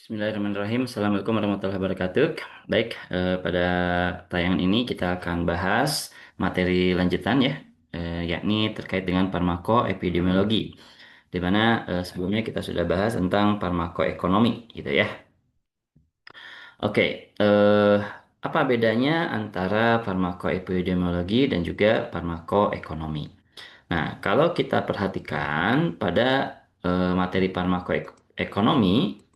Bismillahirrahmanirrahim. Assalamualaikum warahmatullahi wabarakatuh. Baik, pada tayangan ini kita akan bahas materi lanjutan ya, yakni terkait dengan farmakoepidemiologi, di mana sebelumnya kita sudah bahas tentang farmakoekonomi, gitu ya. Oke, apa bedanya antara farmakoepidemiologi dan juga farmakoekonomi? Nah, kalau kita perhatikan pada materi farmakoekonomi,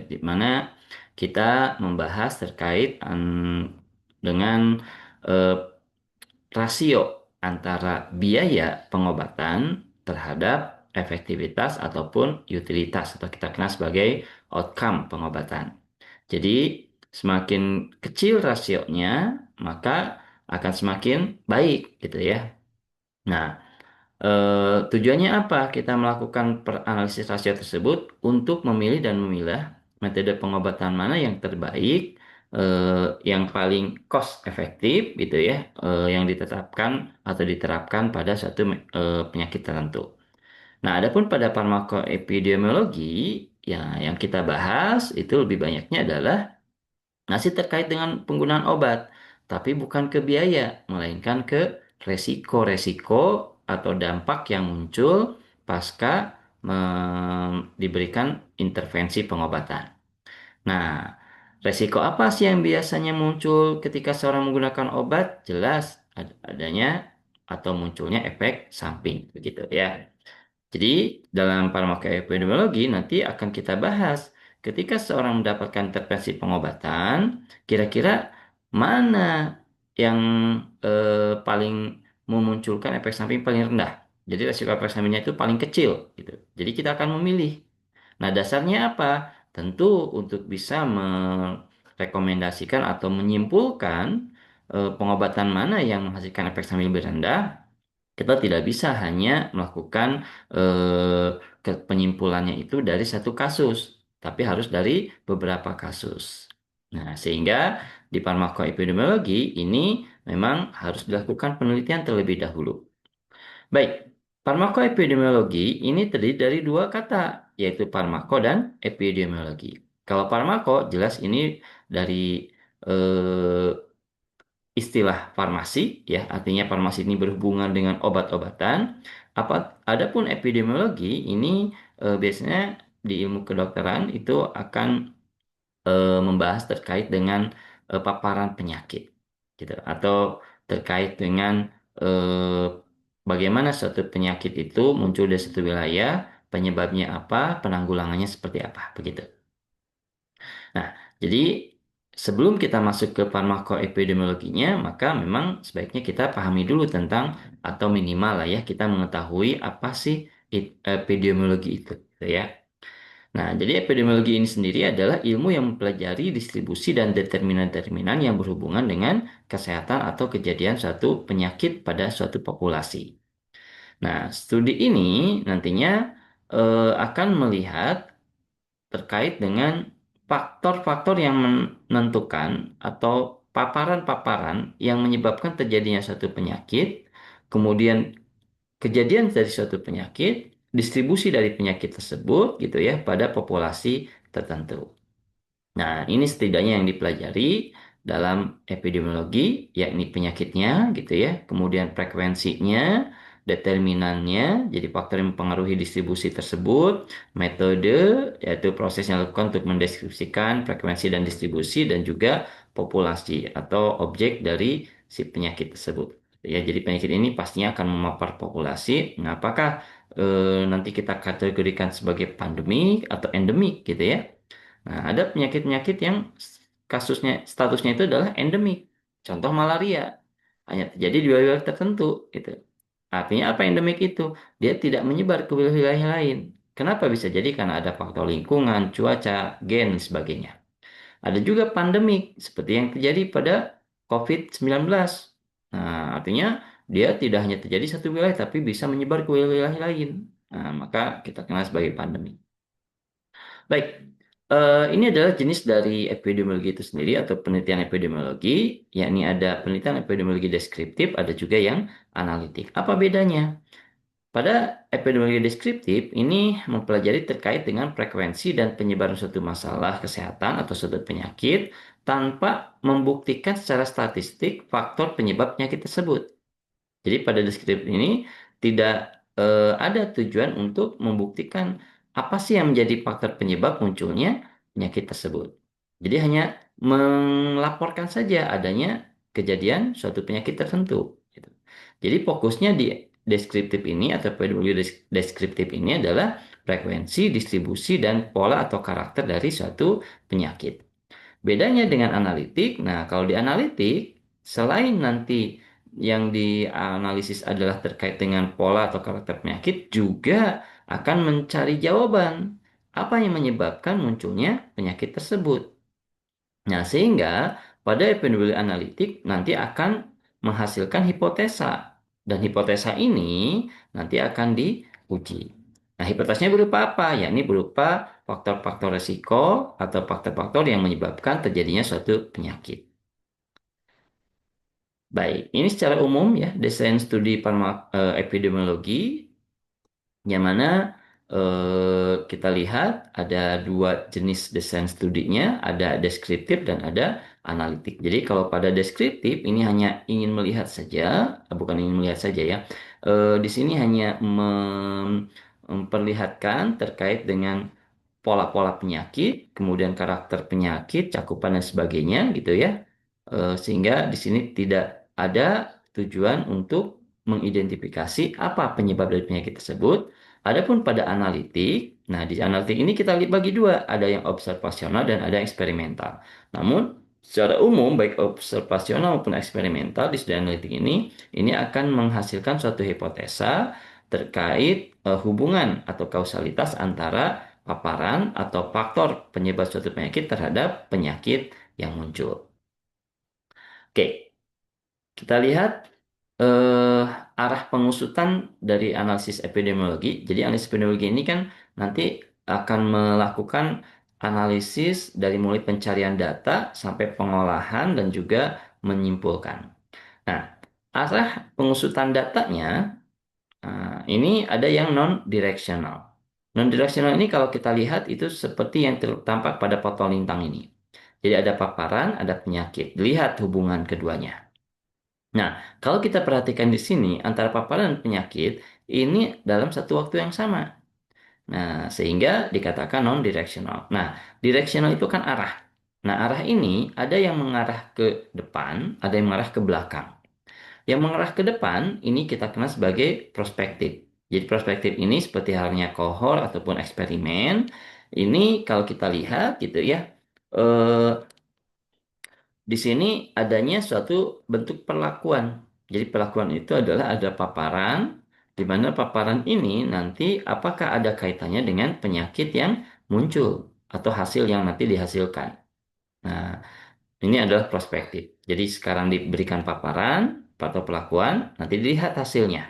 di mana kita membahas terkait dengan eh, rasio antara biaya pengobatan terhadap efektivitas ataupun utilitas atau kita kenal sebagai outcome pengobatan. Jadi semakin kecil rasionya maka akan semakin baik gitu ya. Nah, tujuannya apa? Kita melakukan analisis rasio tersebut untuk memilih dan memilah metode pengobatan mana yang terbaik, yang paling cost efektif gitu ya, yang ditetapkan atau diterapkan pada suatu penyakit tertentu. Nah, adapun pada farmakoepidemiologi, ya yang kita bahas itu lebih banyaknya adalah masih terkait dengan penggunaan obat, tapi bukan ke biaya, melainkan ke resiko-resiko atau dampak yang muncul pasca diberikan intervensi pengobatan. Nah, resiko apa sih yang biasanya muncul ketika seorang menggunakan obat? Jelas adanya atau munculnya efek samping, begitu ya. Jadi, dalam farmakoepidemiologi nanti akan kita bahas ketika seorang mendapatkan intervensi pengobatan, kira-kira mana yang paling memunculkan efek samping paling rendah. Jadi resiko efek sampingnya itu paling kecil gitu. Jadi kita akan memilih. Nah, dasarnya apa? Tentu untuk bisa merekomendasikan atau menyimpulkan pengobatan mana yang menghasilkan efek samping lebih rendah, kita tidak bisa hanya melakukan penyimpulannya itu dari satu kasus, tapi harus dari beberapa kasus. Nah, sehingga di farmakoepidemiologi ini memang harus dilakukan penelitian terlebih dahulu. Baik, farmakoepidemiologi ini terdiri dari dua kata, yaitu farmako dan epidemiologi. Kalau farmako jelas ini dari eh, istilah farmasi ya, artinya farmasi ini berhubungan dengan obat-obatan. Adapun epidemiologi ini biasanya di ilmu kedokteran itu akan membahas terkait dengan paparan penyakit gitu atau terkait dengan eh, bagaimana suatu penyakit itu muncul di suatu wilayah, penyebabnya apa, penanggulangannya seperti apa, begitu. Nah, jadi sebelum kita masuk ke farmakoepidemiologinya, maka memang sebaiknya kita pahami dulu tentang atau minimal lah ya kita mengetahui apa sih epidemiologi itu, gitu ya. Nah, jadi epidemiologi ini sendiri adalah ilmu yang mempelajari distribusi dan determinan-determinan yang berhubungan dengan kesehatan atau kejadian suatu penyakit pada suatu populasi. Nah, studi ini nantinya akan melihat terkait dengan faktor-faktor yang menentukan atau paparan-paparan yang menyebabkan terjadinya suatu penyakit, kemudian kejadian dari suatu penyakit, distribusi dari penyakit tersebut gitu ya pada populasi tertentu. Nah, ini setidaknya yang dipelajari dalam epidemiologi, yakni penyakitnya gitu ya, kemudian frekuensinya, determinannya, jadi faktor yang mempengaruhi distribusi tersebut, metode, yaitu proses yang dilakukan untuk mendeskripsikan frekuensi dan distribusi, dan juga populasi atau objek dari si penyakit tersebut. Ya, jadi penyakit ini pastinya akan memapar populasi. Nah, apakah nanti kita kategorikan sebagai pandemi atau endemik gitu ya? Nah, ada penyakit-penyakit yang kasusnya, statusnya itu adalah endemik. Contoh malaria. Hanya terjadi di wilayah tertentu. Gitu. Artinya apa endemik itu? Dia tidak menyebar ke wilayah lain. Kenapa bisa jadi? Karena ada faktor lingkungan, cuaca, gen, dan sebagainya. Ada juga pandemik, seperti yang terjadi pada COVID-19. Nah, artinya dia tidak hanya terjadi satu wilayah, tapi bisa menyebar ke wilayah lain. Nah, maka kita kenal sebagai pandemi. Baik, ini adalah jenis dari epidemiologi itu sendiri atau penelitian epidemiologi, yakni ada penelitian epidemiologi deskriptif, ada juga yang analitik. Apa bedanya? Pada epidemiologi deskriptif ini mempelajari terkait dengan frekuensi dan penyebaran suatu masalah kesehatan atau suatu penyakit tanpa membuktikan secara statistik faktor penyebab penyakit tersebut. Jadi pada deskriptif ini tidak ada tujuan untuk membuktikan apa sih yang menjadi faktor penyebab munculnya penyakit tersebut. Jadi hanya melaporkan saja adanya kejadian suatu penyakit tertentu, gitu. Jadi fokusnya di deskriptif ini atau pedagogik deskriptif ini adalah frekuensi, distribusi, dan pola atau karakter dari suatu penyakit. Bedanya dengan analitik, nah kalau di analitik, selain nanti yang dianalisis adalah terkait dengan pola atau karakter penyakit, juga akan mencari jawaban apa yang menyebabkan munculnya penyakit tersebut. Nah, sehingga pada epidemiologi analitik nanti akan menghasilkan hipotesa. Dan hipotesa ini nanti akan diuji. Nah, hipotesanya berupa apa? Yakni berupa faktor-faktor resiko atau faktor-faktor yang menyebabkan terjadinya suatu penyakit. Baik, ini secara umum ya, desain studi epidemiologi yang mana kita lihat ada dua jenis desain studinya, ada deskriptif dan ada analitik. Jadi kalau pada deskriptif ini hanya ingin melihat saja, bukan ingin melihat saja ya. Di sini hanya memperlihatkan terkait dengan pola-pola penyakit, kemudian karakter penyakit, cakupan dan sebagainya gitu ya. Sehingga di sini tidak ada tujuan untuk mengidentifikasi apa penyebab dari penyakit tersebut. Adapun pada analitik, nah di analitik ini kita bagi dua, ada yang observasional dan ada yang eksperimental. Namun secara umum baik observasional maupun eksperimental di studi analitik ini akan menghasilkan suatu hipotesa terkait hubungan atau kausalitas antara paparan atau faktor penyebab suatu penyakit terhadap penyakit yang muncul. Oke, kita lihat eh, arah pengusutan dari analisis epidemiologi. Jadi analisis epidemiologi ini kan nanti akan melakukan analisis dari mulai pencarian data sampai pengolahan dan juga menyimpulkan. Nah, arah pengusutan datanya ini ada yang non-directional. Non-directional ini kalau kita lihat itu seperti yang tampak pada foto lintang ini. Jadi ada paparan, ada penyakit. Lihat hubungan keduanya. Nah, kalau kita perhatikan di sini antara paparan dan penyakit ini dalam satu waktu yang sama. Nah, sehingga dikatakan non-directional. Nah, directional itu kan arah. Nah, arah ini ada yang mengarah ke depan, ada yang mengarah ke belakang. Yang mengarah ke depan ini kita kenal sebagai prospektif. Jadi prospektif ini seperti halnya kohor ataupun eksperimen. Ini kalau kita lihat gitu ya, eh, di sini adanya suatu bentuk perlakuan. Jadi perlakuan itu adalah ada paparan, di mana paparan ini nanti apakah ada kaitannya dengan penyakit yang muncul atau hasil yang nanti dihasilkan. Nah, ini adalah prospektif. Jadi sekarang diberikan paparan atau pelakuan, nanti dilihat hasilnya.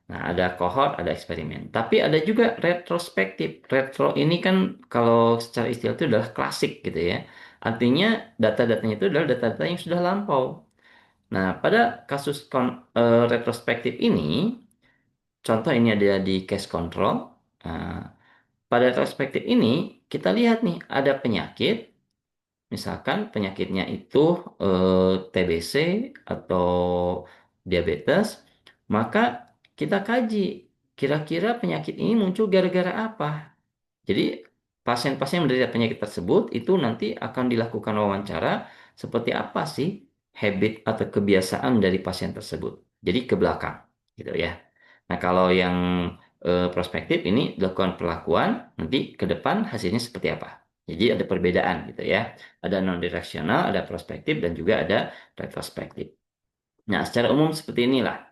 Nah, ada kohort, ada eksperimen. Tapi ada juga retrospektif. Retro ini kan kalau secara istilah itu adalah klasik gitu ya. Artinya data-datanya itu adalah data-data yang sudah lampau. Nah, pada kasus retrospektif ini, contoh ini ada di case control. Nah, pada retrospektif ini, kita lihat nih, ada penyakit. Misalkan penyakitnya itu TBC atau diabetes, maka kita kaji kira-kira penyakit ini muncul gara-gara apa. Jadi pasien-pasien yang menderita penyakit tersebut itu nanti akan dilakukan wawancara seperti apa sih habit atau kebiasaan dari pasien tersebut. Jadi ke belakang gitu ya. Nah, kalau yang prospektif ini dilakukan perlakuan, nanti ke depan hasilnya seperti apa. Jadi ada perbedaan gitu ya. Ada non-direksional, ada prospektif, dan juga ada retrospektif. Nah, secara umum seperti inilah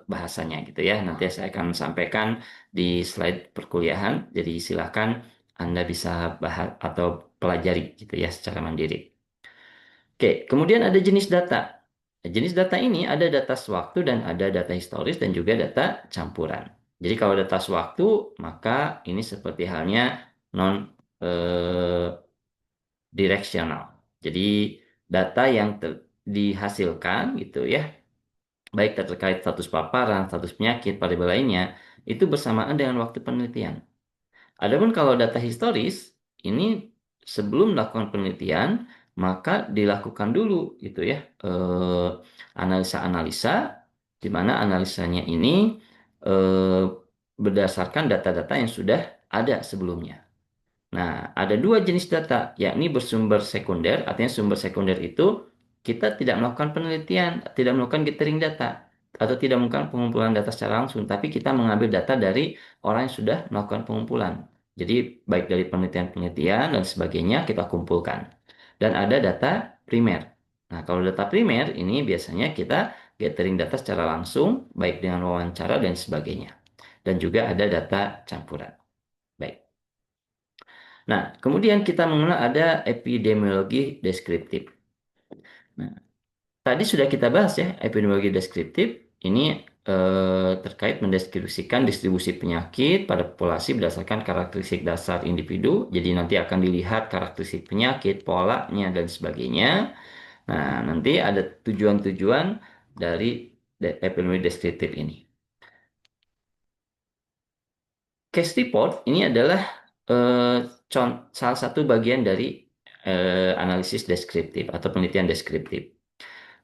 bahasanya gitu ya. Nanti saya akan sampaikan di slide perkuliahan. Jadi silakan Anda bisa bahas atau pelajari gitu ya secara mandiri. Oke, kemudian ada jenis data. Nah, jenis data ini ada data sewaktu dan ada data historis dan juga data campuran. Jadi kalau data sewaktu maka ini seperti halnya non directional. Jadi data yang dihasilkan gitu ya baik terkait status paparan, status penyakit, variabel lainnya, itu bersamaan dengan waktu penelitian. Adapun kalau data historis, ini sebelum melakukan penelitian, maka dilakukan dulu gitu ya, analisa-analisa, di mana analisanya ini eh, berdasarkan data-data yang sudah ada sebelumnya. Nah, ada dua jenis data, yakni bersumber sekunder. Artinya sumber sekunder itu kita tidak melakukan penelitian, tidak melakukan gathering data, atau tidak melakukan pengumpulan data secara langsung, tapi kita mengambil data dari orang yang sudah melakukan pengumpulan. Jadi, baik dari penelitian-penelitian dan sebagainya kita kumpulkan. Dan ada data primer. Nah, kalau data primer ini biasanya kita gathering data secara langsung, baik dengan wawancara dan sebagainya. Dan juga ada data campuran. Baik. Nah, kemudian kita mengenal ada epidemiologi deskriptif. Nah, tadi sudah kita bahas ya, epidemiologi deskriptif ini terkait mendeskripsikan distribusi penyakit pada populasi berdasarkan karakteristik dasar individu. Jadi nanti akan dilihat karakteristik penyakit, polanya, dan sebagainya. Nah, nanti ada tujuan-tujuan dari epidemiologi deskriptif ini. Case report ini adalah salah satu bagian dari analisis deskriptif atau penelitian deskriptif.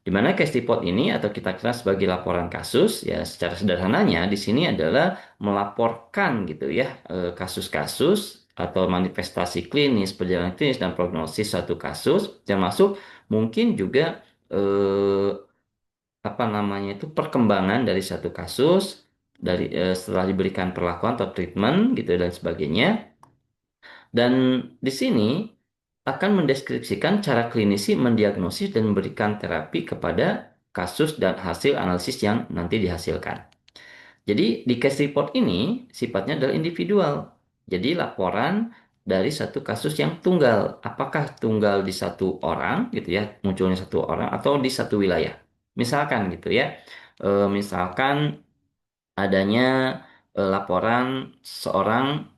Di mana case report ini atau kita kenal sebagai laporan kasus, ya secara sederhananya di sini adalah melaporkan gitu ya kasus-kasus atau manifestasi klinis, perjalanan klinis dan prognosis suatu kasus, termasuk mungkin juga apa namanya itu perkembangan dari satu kasus dari setelah diberikan perlakuan atau treatment gitu dan sebagainya. Dan di sini akan mendeskripsikan cara klinisi mendiagnosis dan memberikan terapi kepada kasus dan hasil analisis yang nanti dihasilkan. Jadi di case report ini sifatnya adalah individual. Jadi laporan dari satu kasus yang tunggal. Apakah tunggal di satu orang gitu ya, munculnya satu orang atau di satu wilayah. Misalkan gitu ya. Misalkan adanya laporan seorang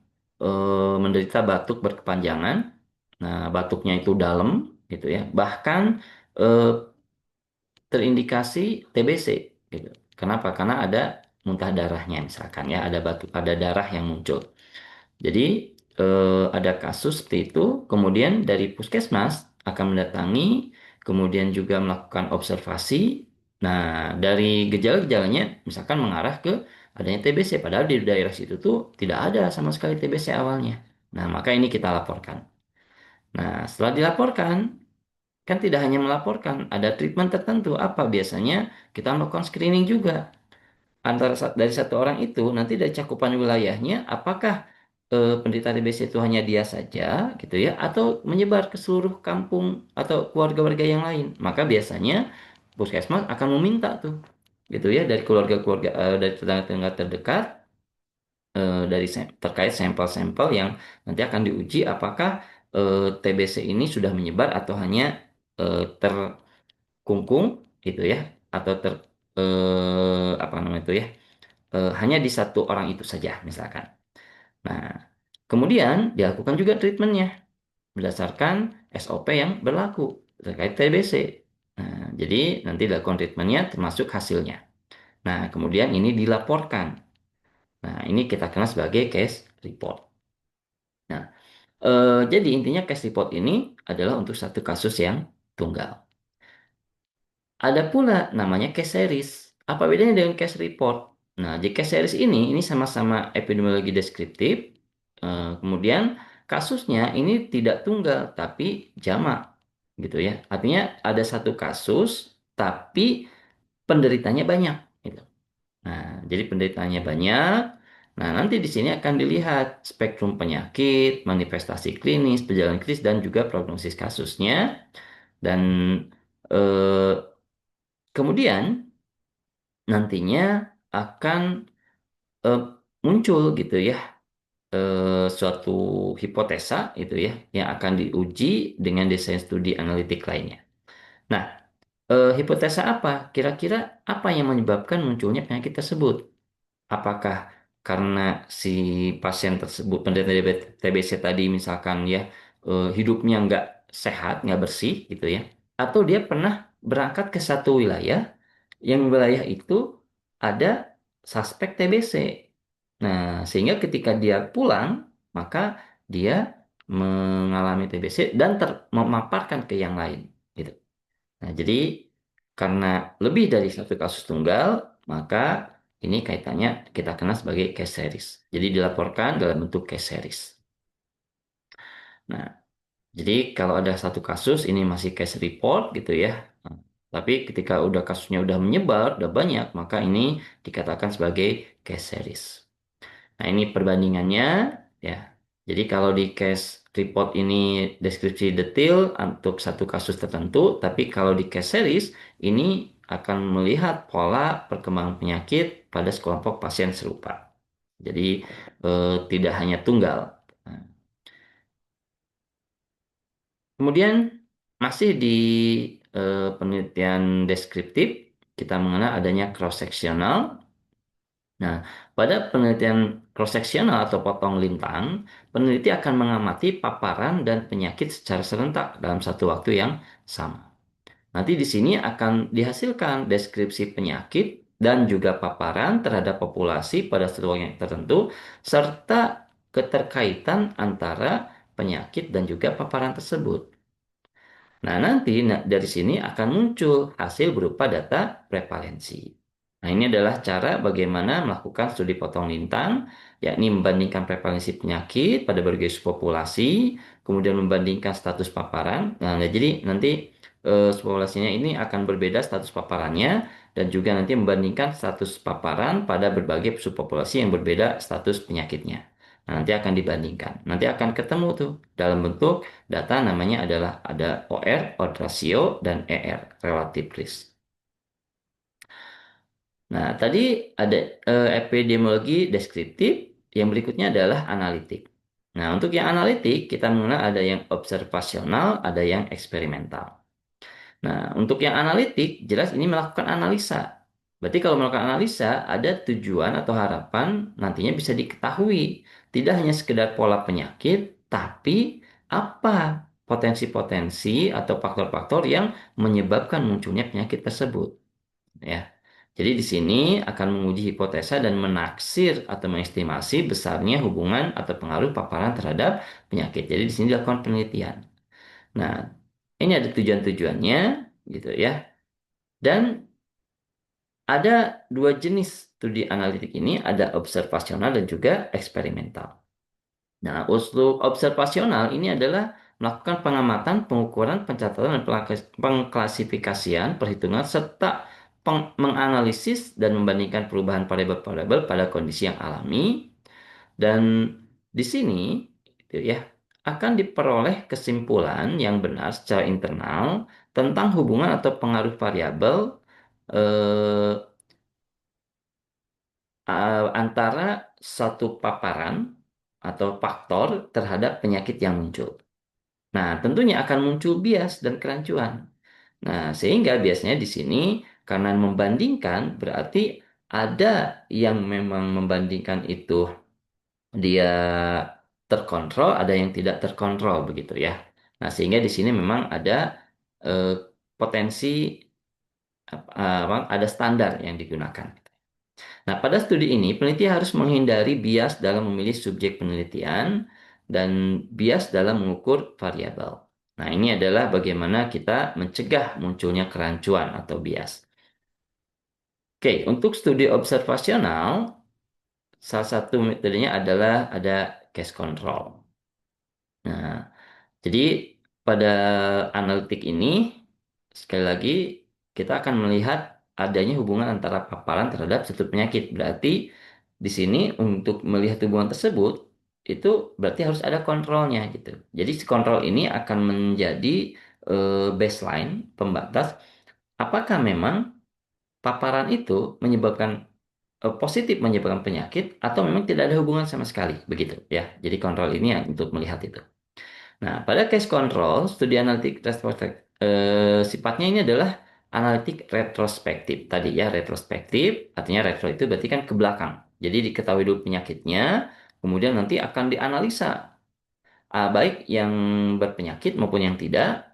menderita batuk berkepanjangan. Nah, batuknya itu dalam gitu ya. Bahkan eh, terindikasi TBC gitu. Kenapa? Karena ada muntah darahnya misalkan ya, ada batuk, ada darah yang muncul. Jadi ada kasus seperti itu, kemudian dari puskesmas akan mendatangi, kemudian juga melakukan observasi. Nah, dari gejala-gejalanya misalkan mengarah ke adanya TBC, padahal di daerah situ tuh tidak ada sama sekali TBC awalnya. Nah, maka ini kita laporkan. Nah, setelah dilaporkan, kan tidak hanya melaporkan, ada treatment tertentu. Apa biasanya kita melakukan screening juga antara dari satu orang itu nanti dari cakupan wilayahnya apakah penderita TBC itu hanya dia saja gitu ya atau menyebar ke seluruh kampung atau keluarga-warga yang lain, maka biasanya puskesmas akan meminta tuh gitu ya dari keluarga-keluarga dari tetangga-tetangga terdekat dari terkait sampel-sampel yang nanti akan diuji apakah TBC ini sudah menyebar atau hanya terkungkung gitu ya atau apa namanya itu ya hanya di satu orang itu saja misalkan. Nah, kemudian dilakukan juga treatmentnya berdasarkan SOP yang berlaku terkait TBC. Nah, jadi nanti dilakukan treatmentnya termasuk hasilnya. Nah, kemudian ini dilaporkan. Nah, ini kita kenal sebagai case report. Nah, jadi intinya case report ini adalah untuk satu kasus yang tunggal. Ada pula namanya case series. Apa bedanya dengan case report? Nah, di case series ini sama-sama epidemiologi deskriptif. Kemudian kasusnya ini tidak tunggal tapi jamak gitu ya. Artinya ada satu kasus tapi penderitanya banyak gitu. Nah, jadi penderitanya banyak. Nah, nanti di sini akan dilihat spektrum penyakit, manifestasi klinis, perjalanan klinis dan juga prognosis kasusnya dan eh, kemudian nantinya akan eh, muncul gitu ya suatu hipotesa itu ya yang akan diuji dengan desain studi analitik lainnya. Nah, hipotesa apa? Kira-kira apa yang menyebabkan munculnya penyakit tersebut? Apakah karena si pasien tersebut penderita TBC tadi misalkan ya hidupnya nggak sehat, nggak bersih gitu ya, atau dia pernah berangkat ke satu wilayah Yang wilayah itu ada suspek TBC. Nah, sehingga ketika dia pulang, maka dia mengalami TBC dan memaparkan ke yang lain. Gitu. Nah, jadi karena lebih dari satu kasus tunggal, maka ini kaitannya kita kenal sebagai case series. Jadi dilaporkan dalam bentuk case series. Nah, jadi kalau ada satu kasus ini masih case report gitu ya. Nah, tapi ketika udah kasusnya udah menyebar, udah banyak, maka ini dikatakan sebagai case series. Nah, ini perbandingannya ya. Jadi kalau di case report ini deskripsi detail untuk satu kasus tertentu, tapi kalau di case series ini akan melihat pola perkembangan penyakit pada sekelompok pasien serupa. Jadi tidak hanya tunggal. Nah, kemudian masih di penelitian deskriptif kita mengenal adanya cross-sectional. Nah, pada penelitian cross-sectional atau potong lintang, peneliti akan mengamati paparan dan penyakit secara serentak dalam satu waktu yang sama. Nanti di sini akan dihasilkan deskripsi penyakit dan juga paparan terhadap populasi pada satu waktu yang tertentu, serta keterkaitan antara penyakit dan juga paparan tersebut. Nah, nanti dari sini akan muncul hasil berupa data prevalensi. Nah, ini adalah cara bagaimana melakukan studi potong lintang, yakni membandingkan prevalensi penyakit pada berbagai subpopulasi, kemudian membandingkan status paparan. Nah, jadi nanti populasinya ini akan berbeda status paparannya, dan juga nanti membandingkan status paparan pada berbagai subpopulasi yang berbeda status penyakitnya. Nah, nanti akan dibandingkan. Nanti akan ketemu tuh dalam bentuk data namanya adalah ada OR, odds ratio, dan ER, relative risk. Nah, tadi ada epidemiologi deskriptif, yang berikutnya adalah analitik. Nah, untuk yang analitik, kita mengenal ada yang observasional, ada yang eksperimental. Nah, untuk yang analitik, jelas ini melakukan analisa. Berarti kalau melakukan analisa, ada tujuan atau harapan nantinya bisa diketahui. Tidak hanya sekedar pola penyakit, tapi apa potensi-potensi atau faktor-faktor yang menyebabkan munculnya penyakit tersebut. Ya. Jadi di sini akan menguji hipotesa dan menaksir atau mengestimasi besarnya hubungan atau pengaruh paparan terhadap penyakit. Jadi di sini dilakukan penelitian. Nah, ini ada tujuan-tujuannya gitu ya. Dan ada dua jenis studi analitik ini, ada observasional dan juga eksperimental. Nah, usul observasional ini adalah melakukan pengamatan, pengukuran, pencatatan, dan pengklasifikasian, perhitungan, serta menganalisis dan membandingkan perubahan variabel-variabel pada kondisi yang alami. Dan di sini, gitu ya, akan diperoleh kesimpulan yang benar secara internal tentang hubungan atau pengaruh variabel eh, antara satu paparan atau faktor terhadap penyakit yang muncul. Nah, tentunya akan muncul bias dan kerancuan. Nah, sehingga biasanya di sini karena membandingkan berarti ada yang memang membandingkan itu dia terkontrol, ada yang tidak terkontrol begitu ya. Nah, sehingga di sini memang ada eh, potensi ada standar yang digunakan. Nah, pada studi ini peneliti harus menghindari bias dalam memilih subjek penelitian dan bias dalam mengukur variabel. Nah, ini adalah bagaimana kita mencegah munculnya kerancuan atau bias. Oke, untuk studi observasional, salah satu metodenya adalah ada case control. Nah, jadi pada analitik ini, sekali lagi kita akan melihat adanya hubungan antara paparan terhadap satu penyakit. Berarti di sini untuk melihat hubungan tersebut, itu berarti harus ada kontrolnya gitu. Jadi si kontrol ini akan menjadi baseline, pembatas, apakah memang paparan itu menyebabkan positif menyebabkan penyakit atau memang tidak ada hubungan sama sekali, begitu ya. Jadi kontrol ini yang untuk melihat itu. Nah, pada case control, studi analitik retrospektif, sifatnya ini adalah analitik retrospektif. Tadi ya, retrospektif, artinya retro itu berarti kan ke belakang. Jadi diketahui dulu penyakitnya, kemudian nanti akan dianalisa, baik yang berpenyakit maupun yang tidak,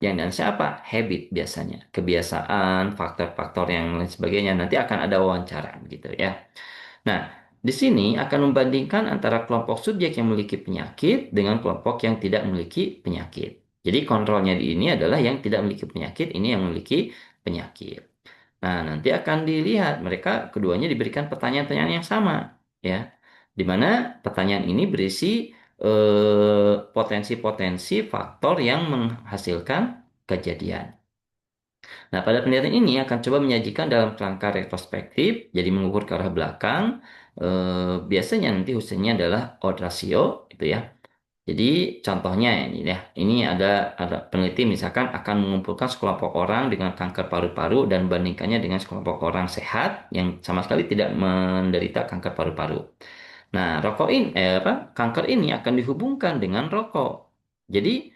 Yang dan siapa? Habit biasanya, kebiasaan, faktor-faktor yang lain sebagainya. Nanti akan ada wawancara gitu ya. Nah, di sini akan membandingkan antara kelompok subjek yang memiliki penyakit dengan kelompok yang tidak memiliki penyakit. Jadi kontrolnya di ini adalah yang tidak memiliki penyakit, ini yang memiliki penyakit. Nah, nanti akan dilihat mereka keduanya diberikan pertanyaan-pertanyaan yang sama, ya. Di mana pertanyaan ini berisi potensi-potensi faktor yang menghasilkan kejadian. Nah, pada penelitian ini akan coba menyajikan dalam kerangka retrospektif, jadi mengukur ke arah belakang. Biasanya nanti hasilnya adalah odds ratio, itu ya. Jadi contohnya ini ada peneliti misalkan akan mengumpulkan sekelompok orang dengan kanker paru-paru dan bandingkannya dengan sekelompok orang sehat yang sama sekali tidak menderita kanker paru-paru. Nah, kanker ini akan dihubungkan dengan rokok. Jadi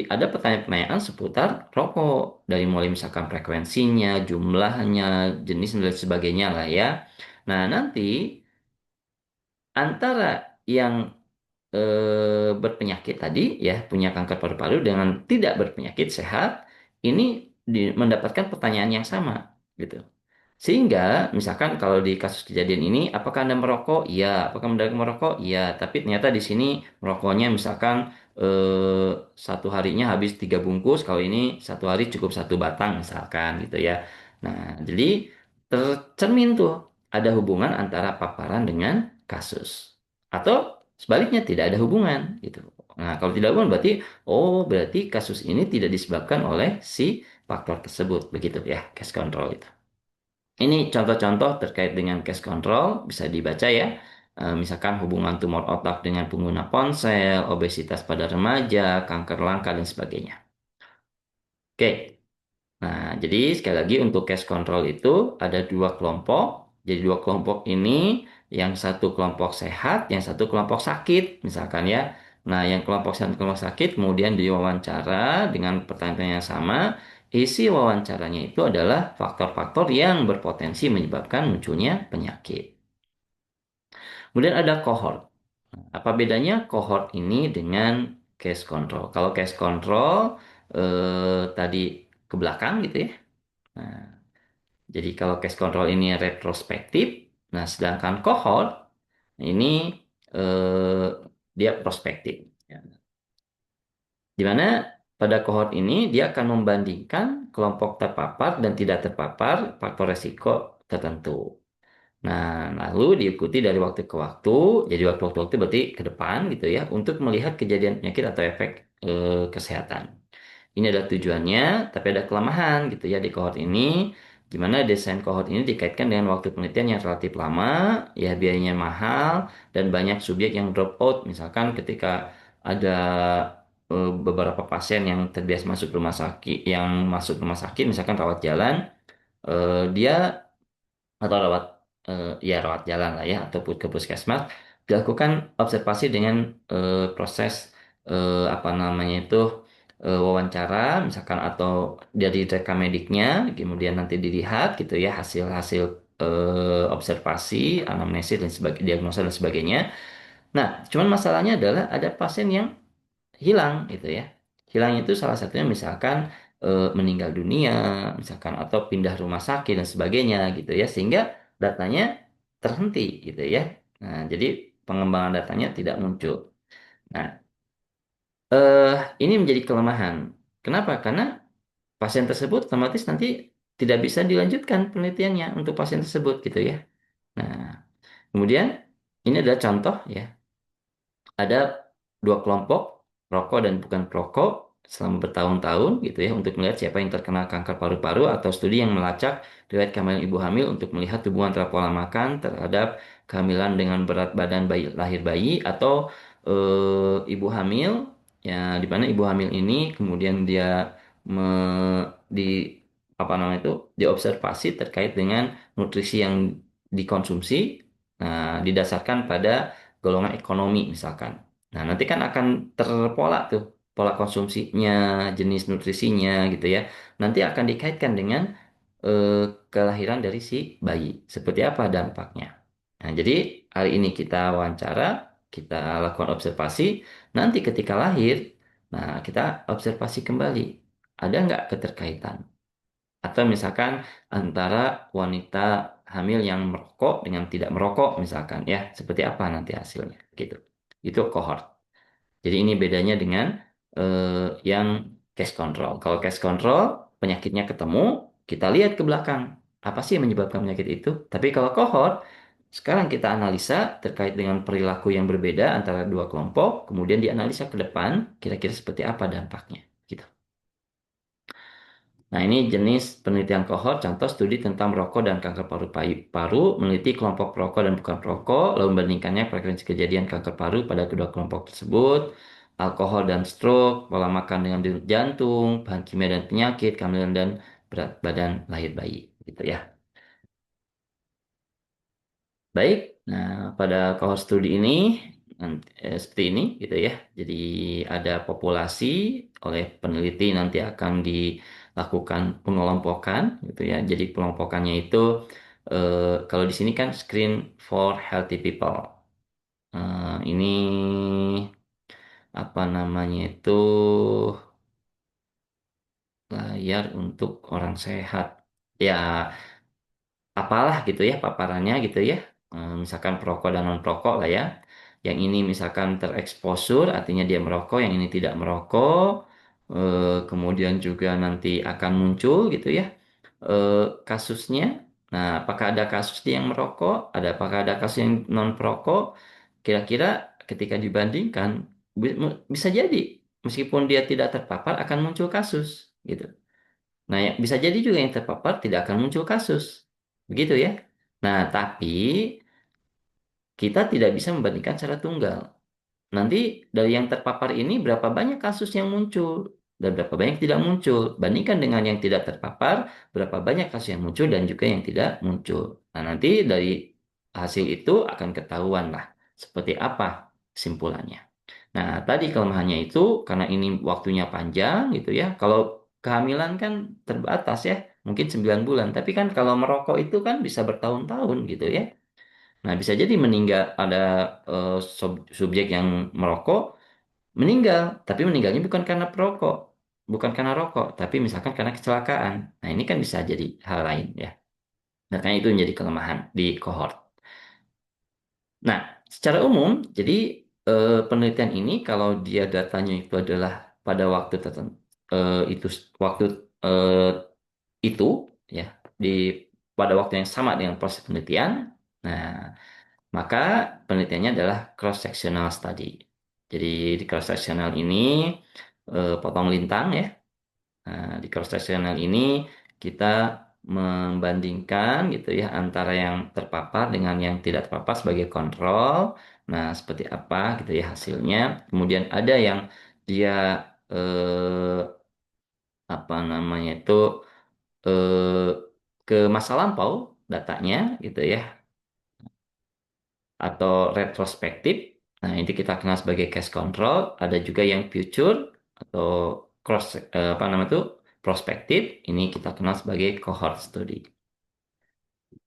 ada pertanyaan-pertanyaan seputar rokok dari mulai misalkan frekuensinya, jumlahnya, jenis dan sebagainya lah ya. Nah, nanti antara yang berpenyakit tadi ya punya kanker paru-paru dengan tidak berpenyakit sehat ini mendapatkan pertanyaan yang sama gitu. Sehingga misalkan kalau di kasus kejadian ini apakah Anda merokok? Iya. Apakah Anda merokok? Iya. Tapi ternyata di sini merokoknya misalkan satu harinya habis 3 bungkus, kalau ini satu hari cukup 1 batang misalkan gitu ya. Nah, jadi tercermin tuh ada hubungan antara paparan dengan kasus. Atau sebaliknya tidak ada hubungan gitu. Nah, kalau tidak ada hubungan berarti kasus ini tidak disebabkan oleh si faktor tersebut begitu ya, case control itu. Ini contoh-contoh terkait dengan case control bisa dibaca ya. Misalkan hubungan tumor otak dengan pengguna ponsel, obesitas pada remaja, kanker langka dan sebagainya. Oke. Nah, jadi sekali lagi untuk case control itu ada 2 kelompok. Jadi 2 kelompok ini, yang satu kelompok sehat, yang satu kelompok sakit, misalkan ya. Nah, yang kelompok sehat, kelompok sakit kemudian diwawancara dengan pertanyaan yang sama. Isi wawancaranya itu adalah faktor-faktor yang berpotensi menyebabkan munculnya penyakit. Kemudian ada cohort. Apa bedanya cohort ini dengan case control? Kalau case control tadi ke belakang gitu ya. Nah, jadi kalau case control ini retrospektif, nah sedangkan cohort ini eh, dia prospektif. Ya. Di mana pada cohort ini dia akan membandingkan kelompok terpapar dan tidak terpapar faktor resiko tertentu. Nah, lalu diikuti dari waktu ke waktu, jadi waktu-waktu berarti ke depan gitu ya, untuk melihat kejadian penyakit atau efek kesehatan. Ini adalah tujuannya, tapi ada kelemahan gitu ya di cohort ini, gimana desain cohort ini dikaitkan dengan waktu penelitian yang relatif lama, ya biayanya mahal, dan banyak subjek yang drop out. Misalkan ketika ada beberapa pasien yang terbiasa masuk rumah sakit, misalkan rawat jalan, dia atau rawat jalan lah ya ataupun ke puskesmas dilakukan observasi dengan proses apa namanya itu wawancara misalkan atau dari reka mediknya kemudian nanti dilihat gitu ya hasil-hasil observasi anamnesis dan sebagainya diagnosa dan sebagainya. Nah, cuman masalahnya adalah ada pasien yang hilang gitu ya. Hilang itu salah satunya misalkan meninggal dunia, misalkan atau pindah rumah sakit dan sebagainya gitu ya, sehingga datanya terhenti gitu ya. Nah, jadi pengembangan datanya tidak muncul. Nah, eh, ini menjadi kelemahan. Kenapa? Karena pasien tersebut otomatis nanti tidak bisa dilanjutkan penelitiannya untuk pasien tersebut gitu ya. Nah, kemudian ini adalah contoh ya. Ada 2 kelompok rokok dan bukan perokok selama bertahun-tahun gitu ya untuk melihat siapa yang terkena kanker paru-paru atau studi yang melacak riwayat kehamilan ibu hamil untuk melihat hubungan antara pola makan terhadap kehamilan dengan berat badan bayi lahir bayi atau ibu hamil ya di mana ibu hamil ini kemudian dia di apa namanya itu diobservasi terkait dengan nutrisi yang dikonsumsi didasarkan pada golongan ekonomi misalkan. Nah, nanti kan akan terpola tuh pola konsumsinya, jenis nutrisinya gitu ya. Nanti akan dikaitkan dengan eh, kelahiran dari si bayi. Seperti apa dampaknya? Nah, jadi hari ini kita wawancara, kita lakukan observasi, nanti ketika lahir, nah kita observasi kembali. ada nggak keterkaitan? Atau misalkan antara wanita hamil yang merokok dengan tidak merokok misalkan ya, seperti apa nanti hasilnya gitu. Itu cohort. Jadi ini bedanya dengan yang case control. Kalau case control penyakitnya ketemu, kita lihat ke belakang. Apa sih yang menyebabkan penyakit itu? Tapi kalau cohort, sekarang kita analisa terkait dengan perilaku yang berbeda antara dua kelompok, kemudian dianalisa ke depan, kira-kira seperti apa dampaknya. Gitu. Nah, ini jenis penelitian kohort, contoh studi tentang merokok dan kanker paru-paru, meneliti kelompok perokok dan bukan perokok, lalu membandingkannya frekuensi kejadian kanker paru pada kedua kelompok tersebut, alkohol dan stroke, pola makan dengan denyut jantung, bahan kimia dan penyakit, kehamilan dan berat badan lahir bayi, gitu ya. Baik, nah pada cohort studi ini seperti ini gitu ya. Jadi ada populasi oleh peneliti nanti akan dilakukan pengelompokan gitu ya. Jadi pengelompokannya itu kalau di sini kan screen for healthy people. Ini apa namanya itu layar untuk orang sehat. Ya, apalah gitu ya paparannya gitu ya. Misalkan perokok dan non perokok lah ya. Yang ini misalkan tereksposur artinya dia merokok, yang ini tidak merokok. Kemudian juga nanti akan muncul gitu ya kasusnya. Nah, apakah ada kasus dia yang merokok? Apakah ada kasus yang non perokok? Kira-kira ketika dibandingkan bisa jadi meskipun dia tidak terpapar akan muncul kasus gitu. Nah, bisa jadi juga yang terpapar tidak akan muncul kasus. Begitu ya. Nah, tapi kita tidak bisa membandingkan secara tunggal. Nanti dari yang terpapar ini berapa banyak kasus yang muncul dan berapa banyak tidak muncul. Bandingkan dengan yang tidak terpapar, berapa banyak kasus yang muncul dan juga yang tidak muncul. Nah, nanti dari hasil itu akan ketahuan lah seperti apa kesimpulannya. Nah, tadi kelemahannya itu karena ini waktunya panjang gitu ya. Kalau kehamilan kan terbatas ya, mungkin 9 bulan. Tapi kan kalau merokok itu kan bisa bertahun-tahun gitu ya. Nah, bisa jadi meninggal ada subjek yang merokok meninggal, tapi meninggalnya bukan karena perokok, bukan karena rokok, tapi misalkan karena kecelakaan. Nah, ini kan bisa jadi hal lain ya. Makanya itu menjadi kelemahan di cohort. Nah, secara umum, jadi penelitian ini kalau dia datanya itu adalah pada waktu tertentu, itu waktu eh, itu ya di pada waktu yang sama dengan proses penelitian. Nah, maka penelitiannya adalah cross sectional study. Jadi di cross sectional ini potong lintang ya. Nah, di cross sectional ini kita membandingkan gitu ya antara yang terpapar dengan yang tidak terpapar sebagai kontrol. Nah, seperti apa gitu ya hasilnya. Kemudian ada yang dia apa namanya itu eh, ke masa lampau datanya gitu ya atau retrospektif. Nah, ini kita kenal sebagai case control. Ada juga yang future atau cross apa namanya itu prospektif. Ini kita kenal sebagai cohort study.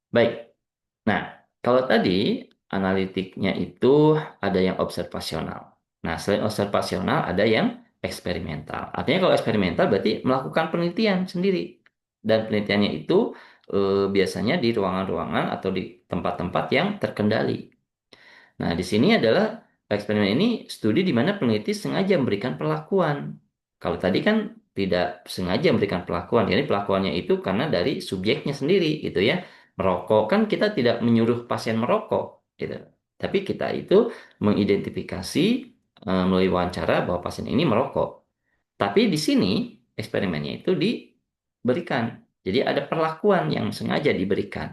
Baik. Nah, kalau tadi analitiknya itu ada yang observasional. Nah, selain observasional ada yang eksperimental. Artinya kalau eksperimental berarti melakukan penelitian sendiri. Dan penelitiannya itu biasanya di ruangan-ruangan atau di tempat-tempat yang terkendali. Nah, di sini adalah eksperimen ini studi di mana peneliti sengaja memberikan perlakuan. Kalau tadi kan tidak sengaja memberikan perlakuan, jadi perlakuannya itu karena dari subjeknya sendiri gitu ya. Merokok kan kita tidak menyuruh pasien merokok gitu. Tapi kita itu mengidentifikasi melalui wawancara bahwa pasien ini merokok. Tapi di sini eksperimennya itu diberikan. Jadi ada perlakuan yang sengaja diberikan.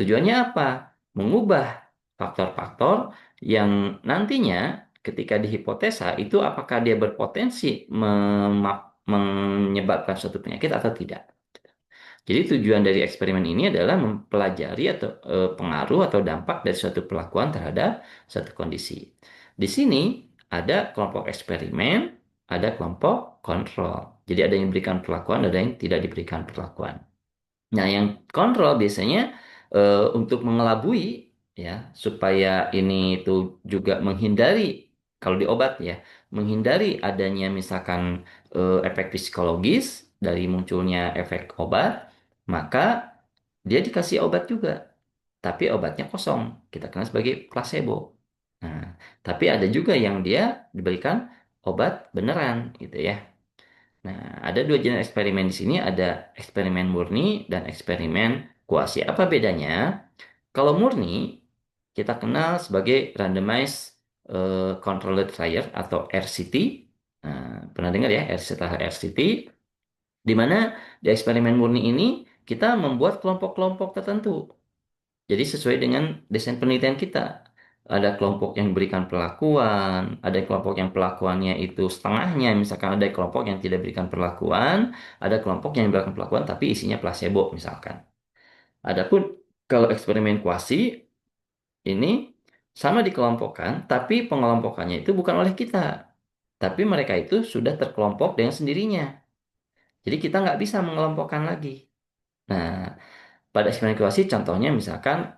Tujuannya apa? Mengubah faktor-faktor yang nantinya ketika dihipotesa itu apakah dia berpotensi menyebabkan suatu penyakit atau tidak. Jadi tujuan dari eksperimen ini adalah mempelajari atau pengaruh atau dampak dari suatu perlakuan terhadap suatu kondisi. Di sini ada kelompok eksperimen, ada kelompok kontrol. Jadi ada yang diberikan perlakuan, ada yang tidak diberikan perlakuan. Nah, yang kontrol biasanya untuk mengelabui ya supaya ini itu juga menghindari kalau di obat ya, menghindari adanya misalkan efek psikologis dari munculnya efek obat, maka dia dikasih obat juga. Tapi obatnya kosong. Kita kenal sebagai placebo. Nah, tapi ada juga yang dia diberikan obat beneran gitu ya. Nah, ada dua jenis eksperimen di sini, ada eksperimen murni dan eksperimen kuasi. Apa bedanya? Kalau murni, kita kenal sebagai randomized controlled trial atau RCT. Nah, pernah dengar ya, setelah RCT, di mana di eksperimen murni ini kita membuat kelompok-kelompok tertentu. Jadi sesuai dengan desain penelitian kita. Ada kelompok yang berikan perlakuan, ada kelompok yang perlakuannya itu setengahnya, misalkan ada kelompok yang tidak berikan perlakuan, ada kelompok yang berikan perlakuan tapi isinya placebo misalkan. Adapun kalau eksperimen kuasi ini sama dikelompokkan, tapi pengelompokannya itu bukan oleh kita, tapi mereka itu sudah terkelompok dengan sendirinya. Jadi kita nggak bisa mengelompokkan lagi. Nah, pada eksperimen evaluasi contohnya misalkan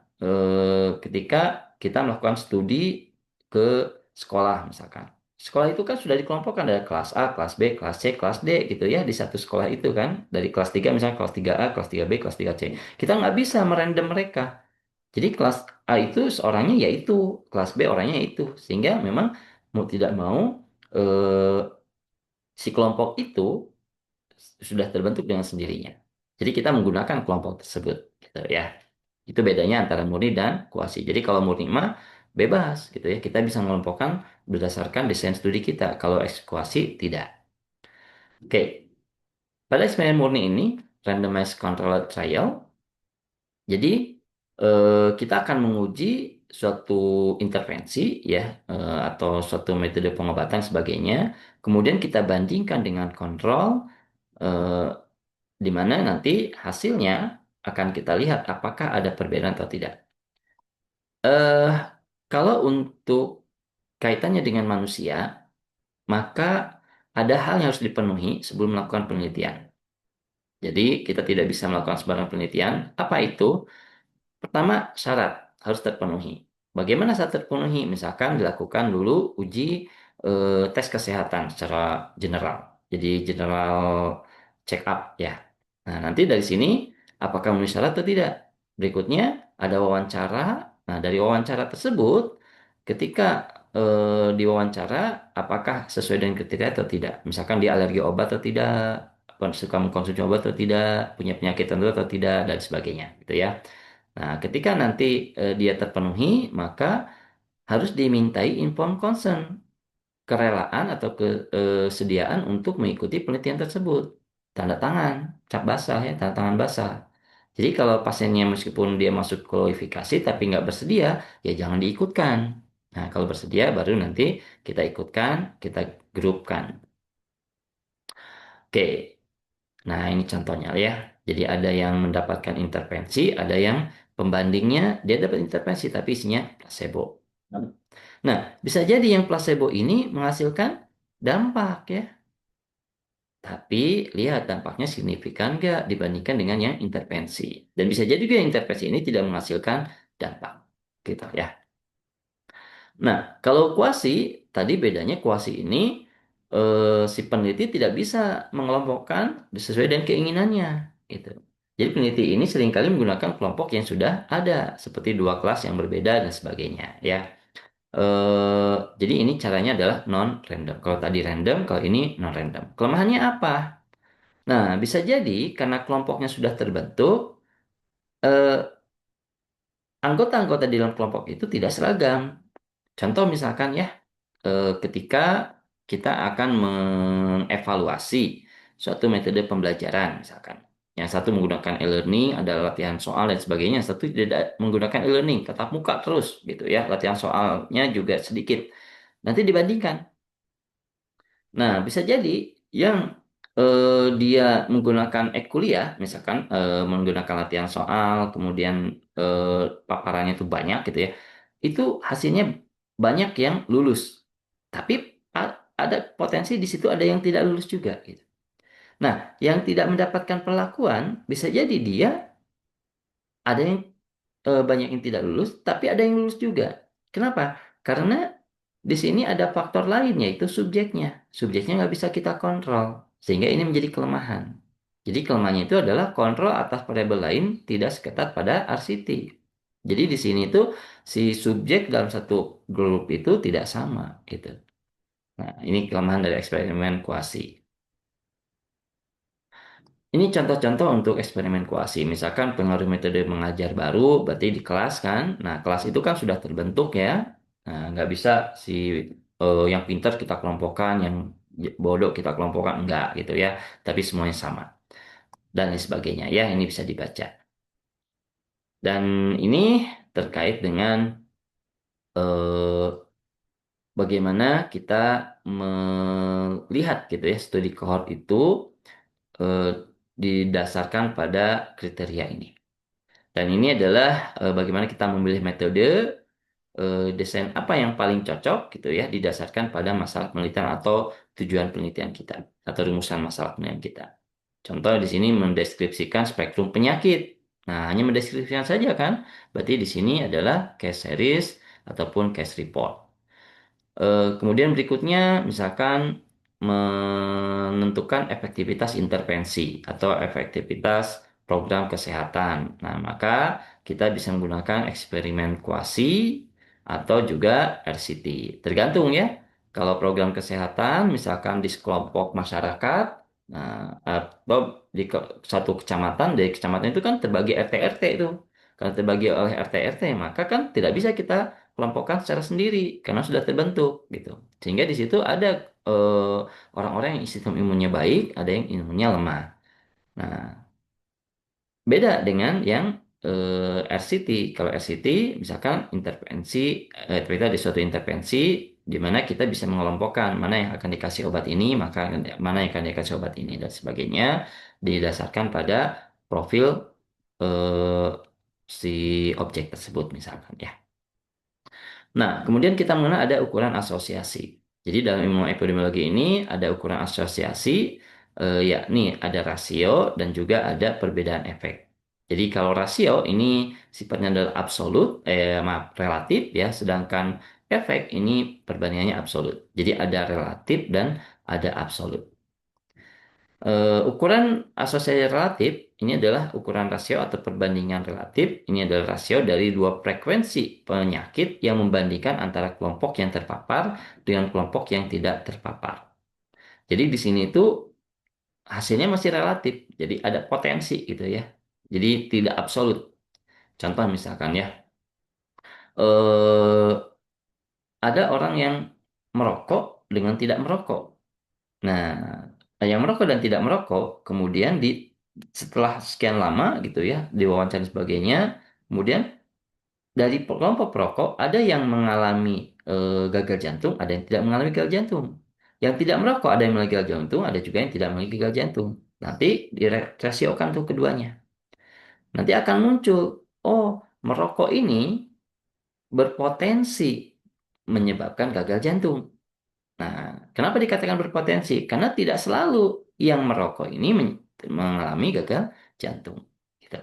ketika kita melakukan studi ke sekolah misalkan. Sekolah itu kan sudah dikelompokkan ada kelas A, kelas B, kelas C, kelas D gitu ya di satu sekolah itu kan. Dari kelas 3 misalnya kelas 3A, kelas 3B, kelas 3C. Kita nggak bisa merandom mereka. Jadi kelas A itu seorangnya yaitu, kelas B orangnya itu. Sehingga memang mau tidak mau eh, si kelompok itu sudah terbentuk dengan sendirinya. Jadi kita menggunakan kelompok tersebut, gitu ya. Itu bedanya antara murni dan kuasi. Jadi kalau murni mah bebas, gitu ya. Kita bisa mengelompokkan berdasarkan desain studi kita. Kalau kuasi tidak. Oke, pada eksperimen murni ini, randomized controlled trial. Jadi kita akan menguji suatu intervensi ya atau suatu metode pengobatan sebagainya. Kemudian kita bandingkan dengan kontrol eh, di mana nanti hasilnya akan kita lihat apakah ada perbedaan atau tidak. Eh, Kalau untuk kaitannya dengan manusia, maka ada hal yang harus dipenuhi sebelum melakukan penelitian. Jadi kita tidak bisa melakukan sembarang penelitian. Apa itu? Pertama, syarat harus terpenuhi. Bagaimana syarat terpenuhi? Misalkan dilakukan dulu uji tes kesehatan secara general. Jadi general check up ya. Nah, nanti dari sini apakah memenuhi syarat atau tidak? Berikutnya ada wawancara. Nah, dari wawancara tersebut ketika diwawancara apakah sesuai dengan kriteria atau tidak? Misalkan dia alergi obat atau tidak, suka mengkonsumsi obat atau tidak, punya penyakit tertentu atau tidak dan sebagainya, gitu ya. Nah, ketika nanti dia terpenuhi, maka harus dimintai informed consent, kerelaan atau kesediaan untuk mengikuti penelitian tersebut. Tanda tangan, cap basah ya, tanda tangan basah. Jadi kalau pasiennya meskipun dia masuk kualifikasi tapi nggak bersedia, ya jangan diikutkan. Nah, kalau bersedia baru nanti kita ikutkan, kita grupkan. Oke, nah ini contohnya ya. Jadi ada yang mendapatkan intervensi, ada yang pembandingnya dia dapat intervensi tapi isinya placebo. Nah, bisa jadi yang placebo ini menghasilkan dampak ya. Tapi lihat dampaknya signifikan nggak dibandingkan dengan yang intervensi. Dan bisa jadi juga yang intervensi ini tidak menghasilkan dampak. Gitu ya. Nah, kalau kuasi, tadi bedanya kuasi ini si peneliti tidak bisa mengelompokkan sesuai dengan keinginannya. Gitu. Jadi peneliti ini seringkali menggunakan kelompok yang sudah ada, seperti dua kelas yang berbeda dan sebagainya. Ya. Jadi ini caranya adalah non-random. Kalau tadi random, kalau ini non-random. Kelemahannya apa? Nah, bisa jadi karena kelompoknya sudah terbentuk, eh, anggota-anggota di dalam kelompok itu tidak seragam. Contoh misalkan ya, ketika kita akan mengevaluasi suatu metode pembelajaran, misalkan. Yang satu menggunakan e-learning, ada latihan soal dan sebagainya. Yang satu tidak menggunakan e-learning, tatap muka terus gitu ya. Latihan soalnya juga sedikit. Nanti dibandingkan. Nah, bisa jadi yang dia menggunakan kuliah, misalkan menggunakan latihan soal, kemudian eh, paparannya itu banyak gitu ya, itu hasilnya banyak yang lulus. Tapi ada potensi di situ ada yang tidak lulus juga gitu. Nah, yang tidak mendapatkan perlakuan bisa jadi dia ada yang banyak yang tidak lulus, tapi ada yang lulus juga. Kenapa? Karena di sini ada faktor lain yaitu subjeknya. Subjeknya nggak bisa kita kontrol, sehingga ini menjadi kelemahan. Jadi kelemahannya itu adalah kontrol atas variabel lain tidak seketat pada RCT. Jadi di sini itu si subjek dalam satu grup itu tidak sama gitu. Nah, ini kelemahan dari eksperimen kuasi. Ini contoh-contoh untuk eksperimen kuasi. Misalkan pengaruh metode mengajar baru, berarti di kelas kan. Nah, kelas itu kan sudah terbentuk ya. Nah, nggak bisa si yang pintar kita kelompokkan, yang bodoh kita kelompokkan, enggak gitu ya. Tapi semuanya sama. Dan lain sebagainya ya, ini bisa dibaca. Dan ini terkait dengan eh, bagaimana kita melihat gitu ya, studi cohort itu eh, didasarkan pada kriteria ini. Dan ini adalah bagaimana kita memilih metode desain apa yang paling cocok gitu ya didasarkan pada masalah penelitian atau tujuan penelitian kita atau rumusan masalah penelitian kita. Contoh di sini mendeskripsikan spektrum penyakit. Nah, hanya mendeskripsikan saja kan? Berarti di sini adalah case series ataupun case report. Kemudian berikutnya, misalkan menentukan efektivitas intervensi atau efektivitas program kesehatan. Nah, maka kita bisa menggunakan eksperimen kuasi atau juga RCT. Tergantung ya. Kalau program kesehatan, misalkan di sekelompok masyarakat, nah, atau di satu kecamatan, dari kecamatan itu kan terbagi RT-RT itu. Kalau terbagi oleh RT-RT, maka kan tidak bisa kita kelompokkan secara sendiri karena sudah terbentuk gitu. Sehingga di situ ada eh, orang-orang yang sistem imunnya baik, ada yang imunnya lemah. Nah, beda dengan yang RCT. Kalau RCT misalkan intervensi kita di suatu intervensi di mana kita bisa mengelompokkan mana yang akan dikasih obat ini, maka mana yang akan dikasih obat ini dan sebagainya didasarkan pada profil eh, si objek tersebut misalkan ya. Nah, kemudian kita mengenal ada ukuran asosiasi. Jadi dalam ilmu epidemiologi ini ada ukuran asosiasi, yakni ada rasio dan juga ada perbedaan efek. Jadi kalau rasio ini sifatnya adalah absolut, maaf, relatif ya, sedangkan efek ini perbandingannya absolut. Jadi ada relatif dan ada absolut. Ukuran asosiasi relatif ini adalah ukuran rasio atau perbandingan relatif. Ini adalah rasio dari dua frekuensi penyakit yang membandingkan antara kelompok yang terpapar dengan kelompok yang tidak terpapar. Jadi di sini itu hasilnya masih relatif. Jadi ada potensi gitu ya. Jadi tidak absolut. Contoh misalkan ya, eh, ada orang yang merokok dengan tidak merokok. Nah, yang merokok dan tidak merokok, kemudian setelah sekian lama gitu ya, diwawancara dan sebagainya, kemudian dari kelompok perokok ada yang mengalami gagal jantung, ada yang tidak mengalami gagal jantung. Yang tidak merokok ada yang mengalami gagal jantung, ada juga yang tidak mengalami gagal jantung. Nanti dirasiokan tuh keduanya. Nanti akan muncul, oh merokok ini berpotensi menyebabkan gagal jantung. Nah, kenapa dikatakan berpotensi? Karena tidak selalu yang merokok ini mengalami gagal jantung. Gitu.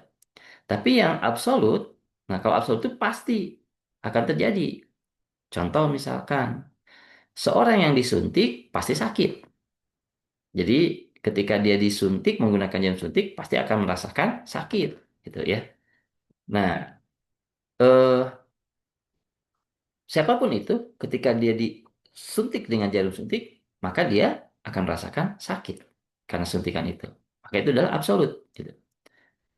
Tapi yang absolut, nah kalau absolut itu pasti akan terjadi. Contoh misalkan, seorang yang disuntik pasti sakit. Jadi ketika dia disuntik menggunakan jarum suntik pasti akan merasakan sakit, gitu ya. Nah, eh, siapapun itu ketika dia disuntik dengan jarum suntik, maka dia akan merasakan sakit karena suntikan itu. Maka itu adalah absolut gitu.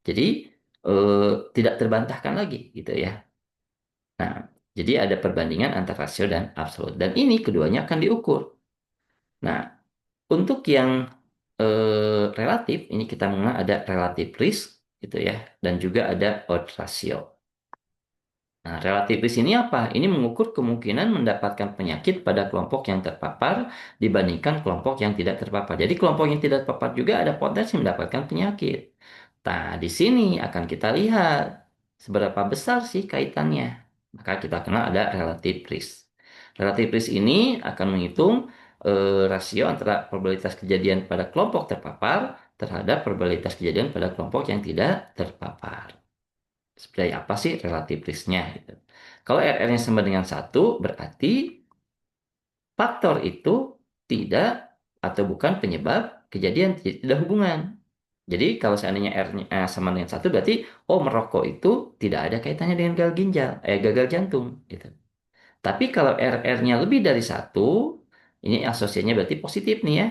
Jadi eh, tidak terbantahkan lagi gitu ya. Nah, jadi ada perbandingan antara rasio dan absolut dan ini keduanya akan diukur. Nah, untuk yang relatif ini kita mengenal ada relatif risk gitu ya dan juga ada odds ratio. Nah, relativis ini apa? Ini mengukur kemungkinan mendapatkan penyakit pada kelompok yang terpapar dibandingkan kelompok yang tidak terpapar. Jadi kelompok yang tidak terpapar juga ada potensi mendapatkan penyakit. Nah, di sini akan kita lihat seberapa besar sih kaitannya. Maka kita kenal ada relative risk. Relative risk ini akan menghitung rasio antara probabilitas kejadian pada kelompok terpapar terhadap probabilitas kejadian pada kelompok yang tidak terpapar. Seperti apa sih relative risk-nya gitu. Kalau RR-nya sama dengan satu berarti faktor itu tidak atau bukan penyebab kejadian, tidak hubungan. Jadi kalau seandainya R-nya sama dengan satu, berarti oh merokok itu tidak ada kaitannya dengan gagal jantung gitu. Tapi kalau RR-nya lebih dari satu, ini asosiasinya berarti positif nih ya.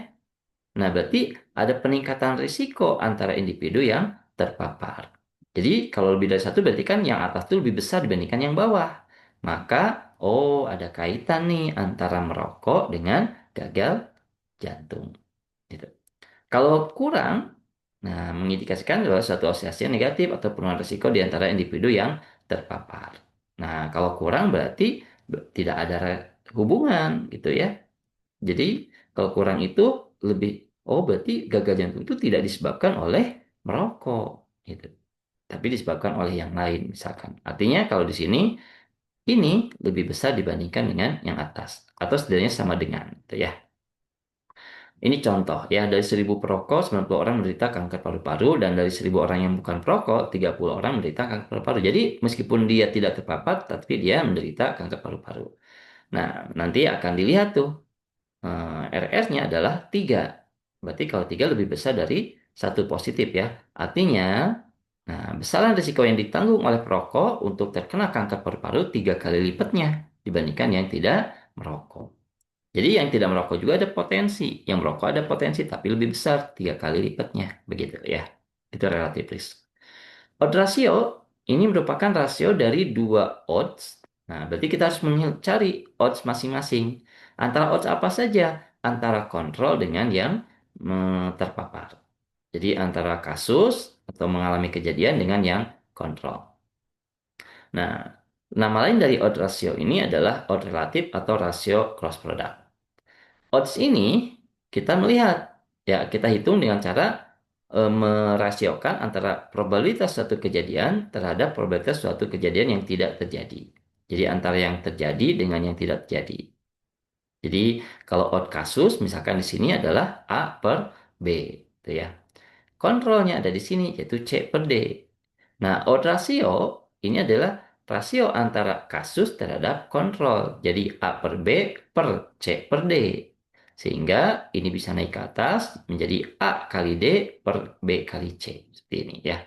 Nah, berarti ada peningkatan risiko antara individu yang terpapar. Jadi kalau lebih dari satu berarti kan yang atas itu lebih besar dibandingkan yang bawah. Maka, oh ada kaitan nih antara merokok dengan gagal jantung. Gitu. Kalau kurang, nah mengindikasikan bahwa suatu asosiasi yang negatif atau penurunan risiko di antara individu yang terpapar. Nah, kalau kurang berarti tidak ada hubungan gitu ya. Jadi kalau kurang itu lebih, oh berarti gagal jantung itu tidak disebabkan oleh merokok gitu. Tapi disebabkan oleh yang lain misalkan. Artinya kalau di sini ini lebih besar dibandingkan dengan yang atas atau setidaknya sama dengan gitu ya. Ini contoh ya, dari 1.000 perokok 90 orang menderita kanker paru-paru dan dari 1.000 orang yang bukan perokok 30 orang menderita kanker paru-paru. Jadi meskipun dia tidak terpapar tapi dia menderita kanker paru-paru. Nah, nanti akan dilihat tuh RS-nya adalah 3. Berarti kalau 3 lebih besar dari satu positif ya. Artinya, nah, besaran risiko yang ditanggung oleh perokok untuk terkena kanker paru-paru 3 kali lipatnya dibandingkan yang tidak merokok. Jadi yang tidak merokok juga ada potensi, yang merokok ada potensi tapi lebih besar 3 kali lipatnya, begitu ya. Itu relatif risk. Odds ratio ini merupakan rasio dari dua odds. Nah, berarti kita harus mencari odds masing-masing. Antara odds apa saja? Antara kontrol dengan yang terpapar. Jadi antara kasus atau mengalami kejadian dengan yang kontrol. Nah, nama lain dari odds ratio ini adalah odds relatif atau rasio cross product. Odds ini kita melihat, ya kita hitung dengan cara merasiokan antara probabilitas suatu kejadian terhadap probabilitas suatu kejadian yang tidak terjadi. Jadi antara yang terjadi dengan yang tidak terjadi. Jadi kalau odd kasus misalkan di sini adalah A per B, gitu ya. Kontrolnya ada di sini yaitu C per D. Nah, odd ratio ini adalah rasio antara kasus terhadap kontrol. Jadi A per B per C per D. Sehingga ini bisa naik ke atas menjadi A kali D per B kali C. Seperti ini ya.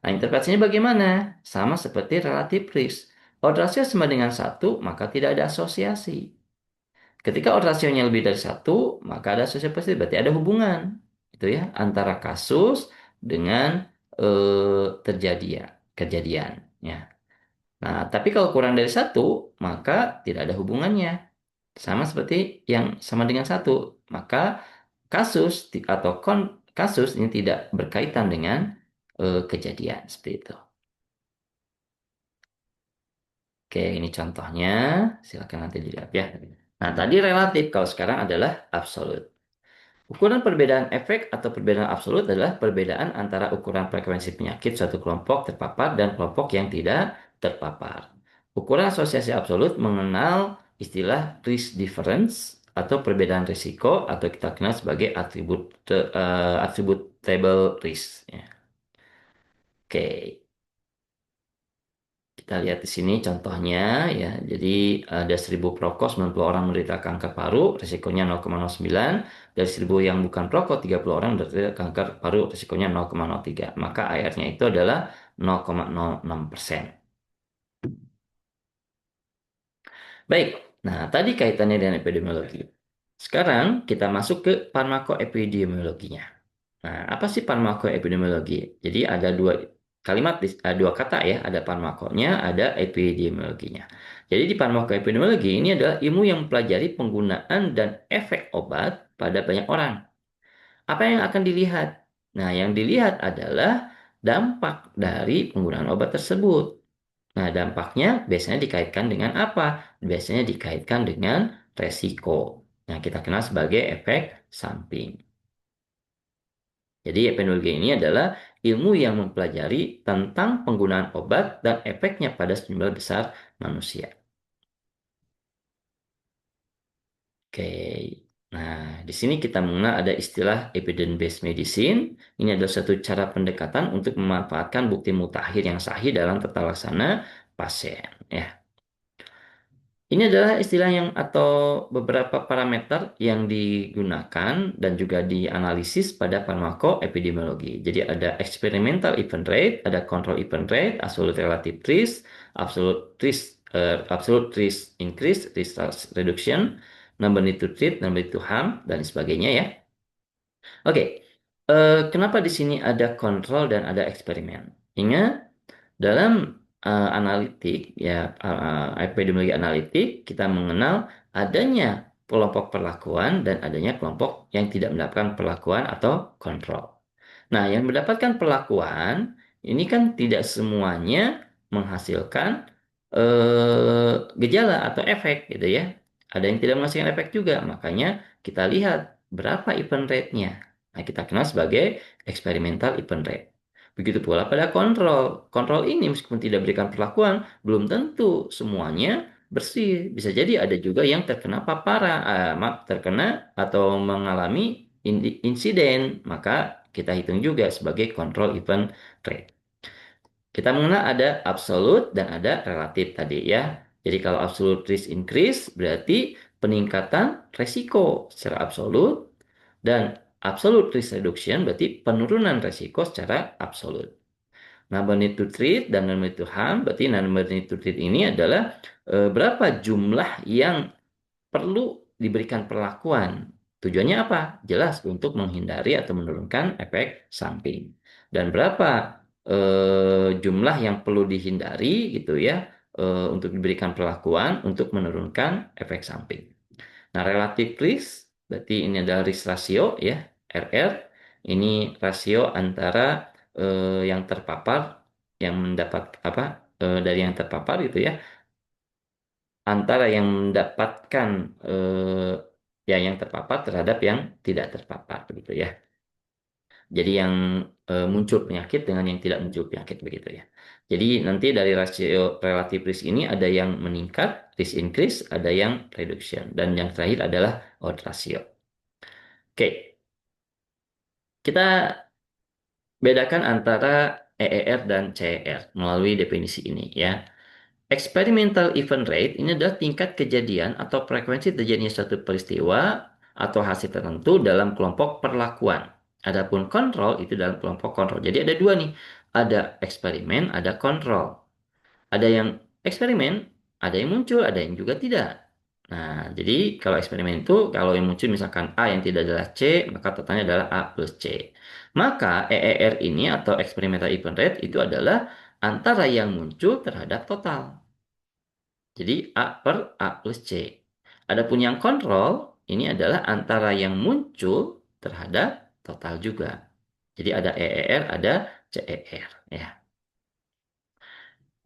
Nah, interpretasinya bagaimana? Sama seperti relative risk. Odd ratio sama dengan satu, maka tidak ada asosiasi. Ketika odd ratio-nya lebih dari satu, maka ada asosiasi positif. Berarti ada hubungan. Itu ya, antara kasus dengan terjadi ya, kejadian. Ya. Nah, tapi kalau kurang dari satu, maka tidak ada hubungannya. Sama seperti yang sama dengan satu. Maka kasus atau kasus ini tidak berkaitan dengan kejadian. Seperti itu. Oke, ini contohnya. Silakan nanti dilihat ya. Nah, tadi relatif. Kalau sekarang adalah absolut. Ukuran perbedaan efek atau perbedaan absolut adalah perbedaan antara ukuran frekuensi penyakit suatu kelompok terpapar dan kelompok yang tidak terpapar. Ukuran asosiasi absolut mengenal istilah risk difference atau perbedaan risiko atau kita kenal sebagai attributable risk. Ya. Oke, kita lihat di sini contohnya ya. Jadi ada 1.000 perokok 90 orang menderita kanker paru, risikonya 0,09. Dari 1.000 yang bukan perokok 30 orang menderita kanker paru, risikonya 0,03. Maka AR-nya itu adalah 0,06%. Baik, nah tadi kaitannya dengan epidemiologi. Sekarang kita masuk ke farmakoepidemiologinya. Nah, apa sih farmakoepidemiologi? Jadi ada dua kata ya, ada farmakonya, ada epidemiologinya. Jadi di farmakoepidemiologi ini adalah ilmu yang mempelajari penggunaan dan efek obat pada banyak orang. Apa yang akan dilihat? Nah, yang dilihat adalah dampak dari penggunaan obat tersebut. Nah, dampaknya biasanya dikaitkan dengan apa? Biasanya dikaitkan dengan resiko. Nah, kita kenal sebagai efek samping. Jadi epidemiologi ini adalah ilmu yang mempelajari tentang penggunaan obat dan efeknya pada sejumlah besar manusia. Oke. Nah, di sini kita mengenal ada istilah evidence-based medicine. Ini adalah satu cara pendekatan untuk memanfaatkan bukti mutakhir yang sahih dalam tata laksana pasien. Ya. Ini adalah istilah yang atau beberapa parameter yang digunakan dan juga dianalisis pada farmakoepidemiologi. Jadi ada experimental event rate, ada control event rate, absolute relative risk, absolute risk increase, risk reduction, number need to treat, number need to harm, dan sebagainya ya. Oke, kenapa di sini ada kontrol dan ada eksperimen? Ingat, dalam analitik ya epidemiologi analitik kita mengenal adanya kelompok perlakuan dan adanya kelompok yang tidak mendapatkan perlakuan atau kontrol. Nah, yang mendapatkan perlakuan ini kan tidak semuanya menghasilkan gejala atau efek gitu ya. Ada yang tidak menghasilkan efek juga, makanya kita lihat berapa event rate-nya. Nah, kita kenal sebagai experimental event rate. Begitu pula pada kontrol. Kontrol ini meskipun tidak berikan perlakuan, belum tentu semuanya bersih. Bisa jadi ada juga yang terkena paparan, maaf, terkena atau mengalami insiden. Maka kita hitung juga sebagai control event rate. Kita mengenal ada absolute dan ada relatif tadi ya. Jadi kalau absolute risk increase berarti peningkatan resiko secara absolut dan absolute risk reduction berarti penurunan resiko secara absolut. Number need to treat dan number need to harm berarti number need to treat ini adalah berapa jumlah yang perlu diberikan perlakuan. Tujuannya apa? Jelas untuk menghindari atau menurunkan efek samping. Dan berapa jumlah yang perlu dihindari gitu ya untuk diberikan perlakuan untuk menurunkan efek samping. Nah, relative risk berarti ini adalah risk ratio ya, RR. Ini rasio antara yang terpapar yang mendapat apa dari yang terpapar gitu ya antara yang mendapatkan eh, ya yang terpapar terhadap yang tidak terpapar begitu ya. Jadi yang muncul penyakit dengan yang tidak muncul penyakit begitu ya. Jadi nanti dari rasio relatif risk ini ada yang meningkat, risk increase, ada yang reduction dan yang terakhir adalah odds ratio. Oke, kita bedakan antara EER dan CER melalui definisi ini ya. Experimental event rate ini adalah tingkat kejadian atau frekuensi terjadinya suatu peristiwa atau hasil tertentu dalam kelompok perlakuan. Adapun kontrol itu dalam kelompok kontrol. Jadi ada dua nih, ada eksperimen, ada kontrol. Ada yang eksperimen, ada yang muncul, ada yang juga tidak. Nah, jadi kalau eksperimen itu, kalau yang muncul misalkan A yang tidak adalah C, maka totalnya adalah A plus C. Maka EER ini atau experimental event rate itu adalah antara yang muncul terhadap total. Jadi A per A plus C. Adapun yang kontrol, ini adalah antara yang muncul terhadap total juga. Jadi ada EER, ada CER. Ya.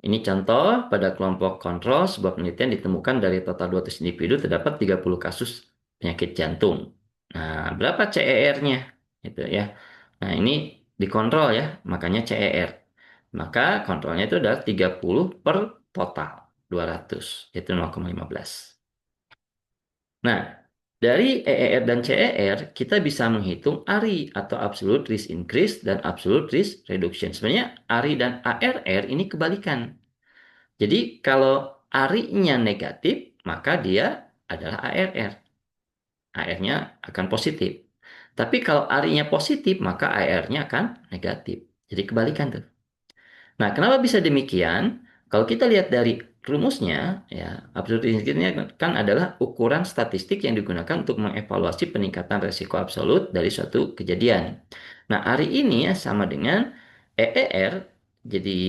Ini contoh pada kelompok kontrol, sebuah penelitian ditemukan dari total 200 individu terdapat 30 kasus penyakit jantung. Nah, berapa CER-nya? Itu ya. Nah, ini dikontrol ya, makanya CER. Maka kontrolnya itu adalah 30 per total 200, yaitu 0,15. Nah, dari EER dan CER, kita bisa menghitung ARI atau Absolute Risk Increase dan Absolute Risk Reduction. Sebenarnya ARI dan ARR ini kebalikan. Jadi kalau ARI-nya negatif, maka dia adalah ARR. AR-nya akan positif. Tapi kalau ARI-nya positif, maka AR-nya akan negatif. Jadi kebalikan tuh. Nah, kenapa bisa demikian? Kalau kita lihat dari rumusnya, ya, absolute risk kan adalah ukuran statistik yang digunakan untuk mengevaluasi peningkatan resiko absolut dari suatu kejadian. Nah, hari ini ya sama dengan EER, jadi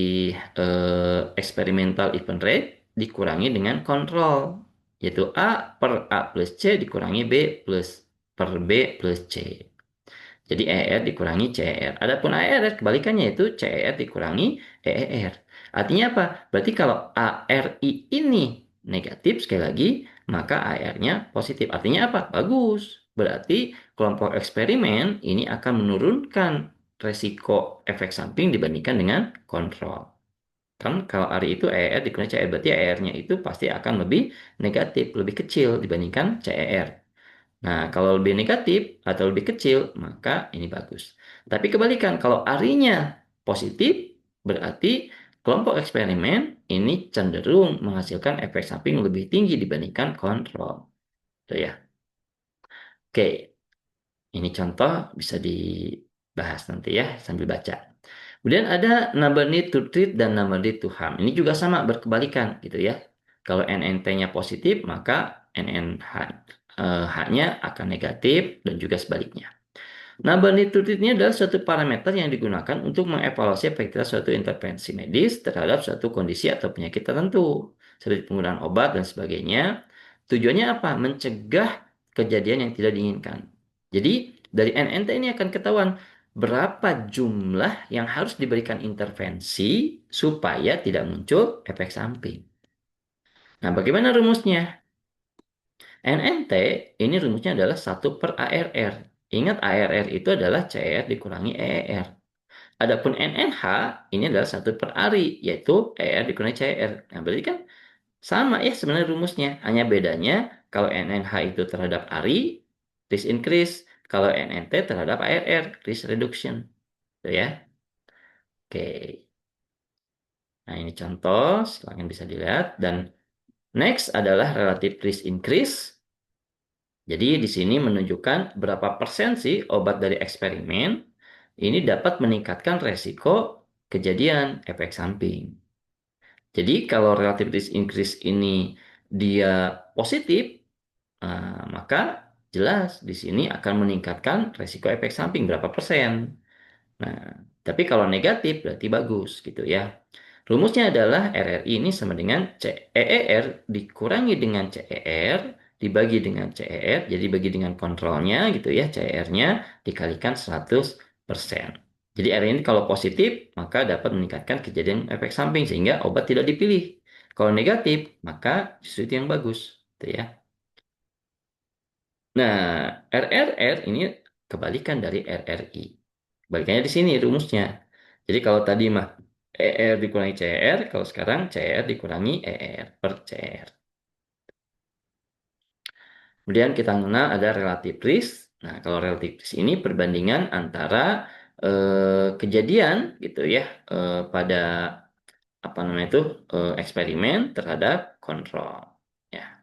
experimental event rate dikurangi dengan kontrol, yaitu A per A plus C dikurangi B plus per B plus C. Jadi EER dikurangi CER. Adapun ARR kebalikannya itu CER dikurangi EER. Artinya apa? Berarti kalau ARI ini negatif sekali lagi, maka AR-nya positif. Artinya apa? Bagus. Berarti kelompok eksperimen ini akan menurunkan resiko efek samping dibandingkan dengan kontrol. Kan kalau ARI itu EER dikurangi CER, berarti ER-nya itu pasti akan lebih negatif, lebih kecil dibandingkan CER. Nah, kalau lebih negatif atau lebih kecil, maka ini bagus. Tapi kebalikan, kalau arinya positif, berarti kelompok eksperimen ini cenderung menghasilkan efek samping lebih tinggi dibandingkan kontrol. Tuh ya. Oke, ini contoh bisa dibahas nanti ya sambil baca. Kemudian ada number need to treat dan number need to harm. Ini juga sama berkebalikan gitu ya. Kalau NNT-nya positif, maka NNH-nya akan negatif dan juga sebaliknya. Number need to treat ini adalah suatu parameter yang digunakan untuk mengevaluasi efektivitas suatu intervensi medis terhadap suatu kondisi atau penyakit tertentu, seperti penggunaan obat dan sebagainya. Tujuannya apa? Mencegah kejadian yang tidak diinginkan. Jadi, dari NNT ini akan ketahuan berapa jumlah yang harus diberikan intervensi supaya tidak muncul efek samping. Nah, bagaimana rumusnya? NNT ini rumusnya adalah 1/ARR. Ingat ARR itu adalah CR dikurangi EER. Adapun NNH ini adalah 1/ARI, yaitu ER dikurangi CR. Nah, berarti kan sama ya sebenarnya rumusnya. Hanya bedanya kalau NNH itu terhadap ARI, risk increase. Kalau NNT terhadap ARR, risk reduction. Gitu ya. Oke. Nah, ini contoh, silahkan bisa dilihat. Dan next adalah relative risk increase. Jadi di sini menunjukkan berapa persen sih obat dari eksperimen ini dapat meningkatkan resiko kejadian efek samping. Jadi kalau relative risk increase ini dia positif, maka jelas di sini akan meningkatkan resiko efek samping berapa persen. Nah, tapi kalau negatif berarti bagus gitu ya. Rumusnya adalah RRI ini sama dengan CEER dikurangi dengan CER dibagi dengan CER, jadi bagi dengan kontrolnya gitu ya, CER-nya dikalikan 100%. Jadi R ini kalau positif, maka dapat meningkatkan kejadian efek samping sehingga obat tidak dipilih. Kalau negatif, maka justru itu yang bagus, gitu ya. Nah, RRR ini kebalikan dari RRI. Kebalikannya di sini rumusnya. Jadi kalau tadi mah ER dikurangi CR, kalau sekarang CR dikurangi ER per CR. Kemudian kita mengenal ada relative risk. Nah, kalau relative risk ini perbandingan antara kejadian gitu ya pada apa namanya itu eksperimen terhadap kontrol. Ya.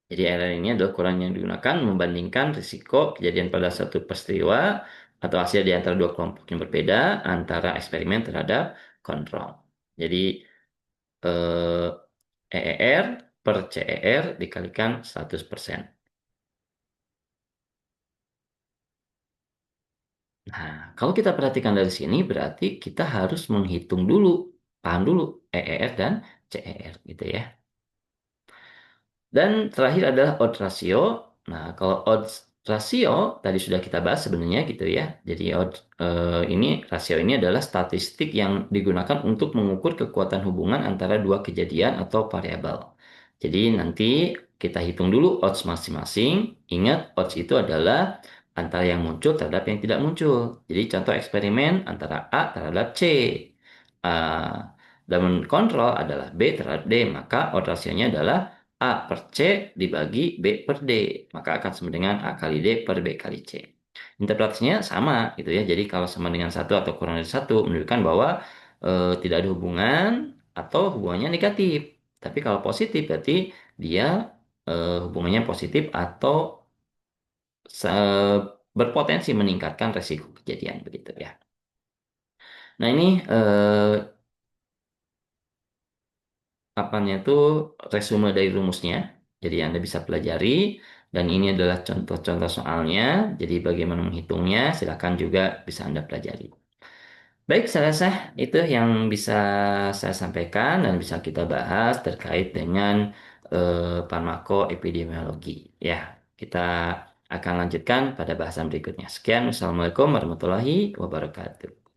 Jadi RR ini adalah ukuran yang digunakan membandingkan risiko kejadian pada satu peristiwa atau hasil di antara dua kelompok yang berbeda antara eksperimen terhadap kontrol. Jadi eh, EER per CER dikalikan 100%. Nah, kalau kita perhatikan dari sini berarti kita harus menghitung dulu, paham dulu EER dan CER gitu ya. Dan terakhir adalah odds ratio. Nah, kalau odds ratio tadi sudah kita bahas sebenarnya gitu ya. Jadi ini rasio ini adalah statistik yang digunakan untuk mengukur kekuatan hubungan antara dua kejadian atau variabel. Jadi nanti kita hitung dulu odds masing-masing. Ingat odds itu adalah antara yang muncul terhadap yang tidak muncul. Jadi contoh eksperimen antara A terhadap C. Dan kontrol adalah B terhadap D. Maka odds rasionya adalah A per C dibagi B per D. Maka akan sama dengan A kali D per B kali C. Interpretasinya sama gitu ya. Jadi kalau sama dengan satu atau kurang dari satu menunjukkan bahwa tidak ada hubungan atau hubungannya negatif. Tapi kalau positif berarti dia hubungannya positif atau berpotensi meningkatkan resiko kejadian begitu ya. Nah ini apanya itu resume dari rumusnya. Jadi Anda bisa pelajari dan ini adalah contoh-contoh soalnya. Jadi bagaimana menghitungnya silakan juga bisa Anda pelajari. Baik, saya rasa itu yang bisa saya sampaikan dan bisa kita bahas terkait dengan farmakoepidemiologi. Ya, kita akan lanjutkan pada bahasan berikutnya. Sekian, Wassalamualaikum warahmatullahi wabarakatuh.